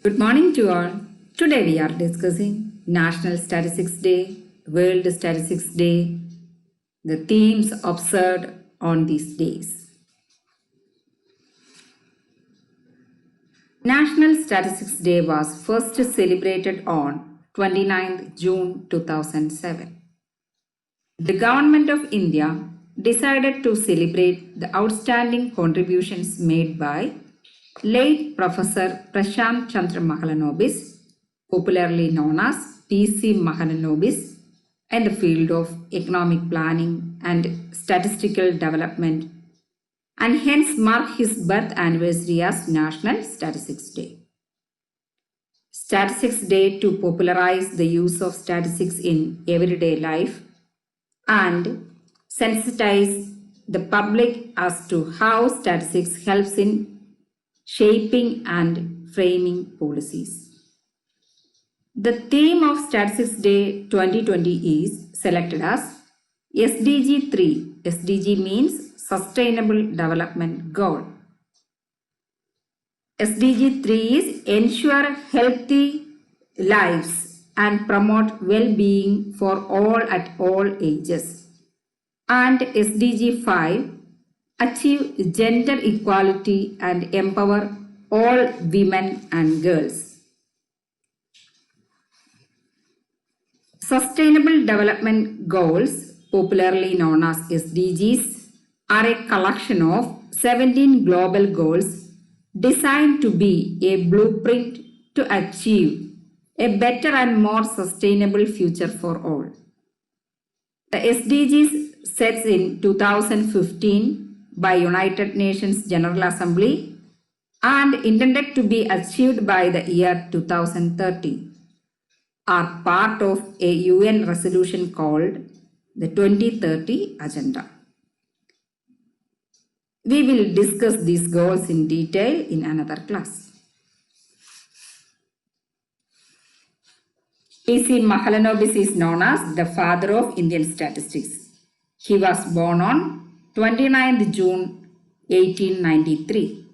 Good morning to all. Today we are discussing National Statistics Day, World Statistics Day, the themes observed on these days. National Statistics Day was first celebrated on 29th June 2007. The Government of India decided to celebrate the outstanding contributions made by late Professor Prashant Chandra Mahalanobis, popularly known as P.C. Mahalanobis, in the field of economic planning and statistical development, and hence mark his birth anniversary as National Statistics Day. Statistics Day to popularize the use of statistics in everyday life and sensitize the public as to how statistics helps in shaping and framing policies. The theme of Statistics Day 2020 is selected as SDG 3. SDG means Sustainable Development Goal. SDG 3 is ensure healthy lives and promote well-being for all at all ages. And SDG 5 achieve gender equality and empower all women and girls. Sustainable Development Goals, popularly known as SDGs, are a collection of 17 global goals designed to be a blueprint to achieve a better and more sustainable future for all. The SDGs sets in 2015 by United Nations General Assembly and intended to be achieved by the year 2030 are part of a UN resolution called the 2030 Agenda. We will discuss these goals in detail in another class. P.C. Mahalanobis is known as the father of Indian statistics. He was born on 29th June 1893.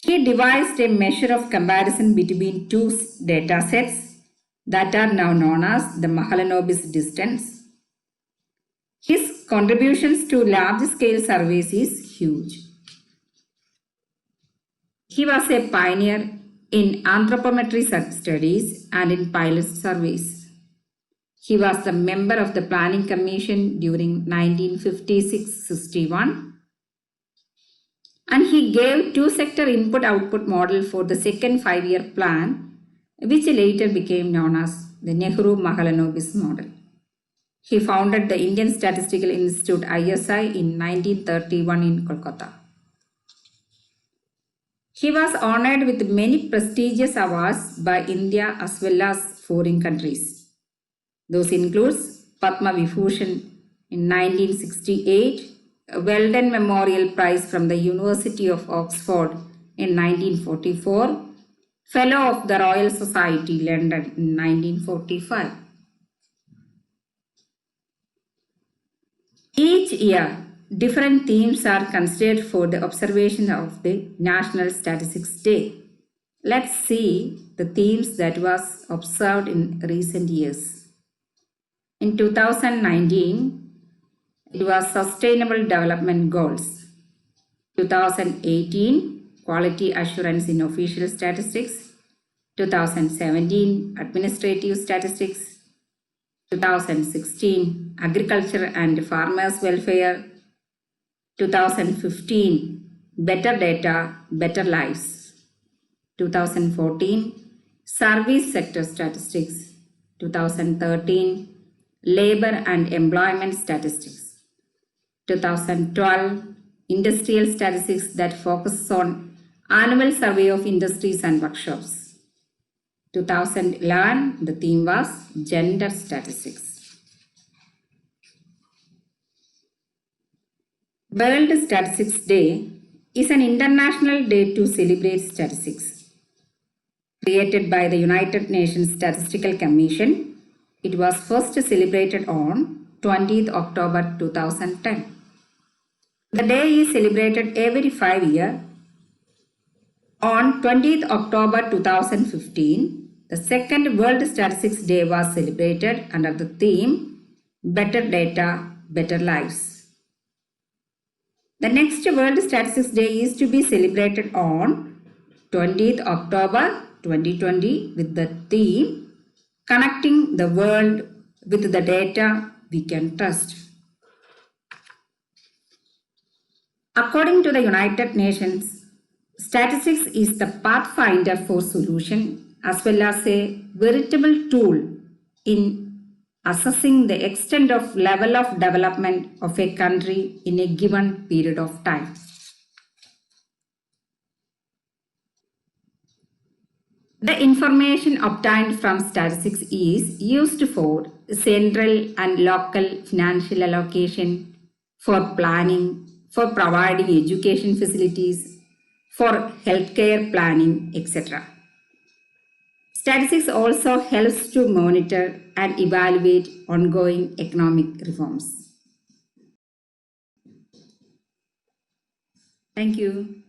He devised a measure of comparison between two data sets that are now known as the Mahalanobis distance. His contributions to large-scale surveys is huge. He was a pioneer in anthropometry studies and in pilot surveys. He was the member of the Planning Commission during 1956-61, and he gave two-sector input-output model for the second five-year plan, which later became known as the Nehru-Mahalanobis model. He founded the Indian Statistical Institute ISI in 1931 in Kolkata. He was honored with many prestigious awards by India as well as foreign countries. Those include Padma Vibhushan in 1968, a Weldon Memorial Prize from the University of Oxford in 1944, Fellow of the Royal Society, London in 1945. Each year, different themes are considered for the observation of the National Statistics Day. Let's see the themes that was observed in recent years. In 2019, it was Sustainable Development Goals. 2018, Quality Assurance in Official Statistics. 2017, Administrative Statistics. 2016, Agriculture and Farmers Welfare. 2015, Better Data, Better Lives. 2014, Service Sector Statistics. 2013, Labor and Employment Statistics. 2012, Industrial Statistics that focuses on Annual Survey of Industries and Workshops. 2011, the theme was Gender Statistics. World Statistics Day is an international day to celebrate statistics. Created by the United Nations Statistical Commission, it was first celebrated on 20th October 2010. The day is celebrated every 5 years On 20th October 2015, the second World Statistics Day was celebrated under the theme Better Data, Better Lives. The next World Statistics Day is to be celebrated on 20th October 2020 with the theme Connecting the World with the Data We Can Trust. According to the United Nations, statistics is the pathfinder for solution as well as a veritable tool in assessing the extent of level of development of a country in a given period of time. The information obtained from statistics is used for central and local financial allocation, for planning, for providing education facilities, for healthcare planning, etc. Statistics also helps to monitor and evaluate ongoing economic reforms. Thank you.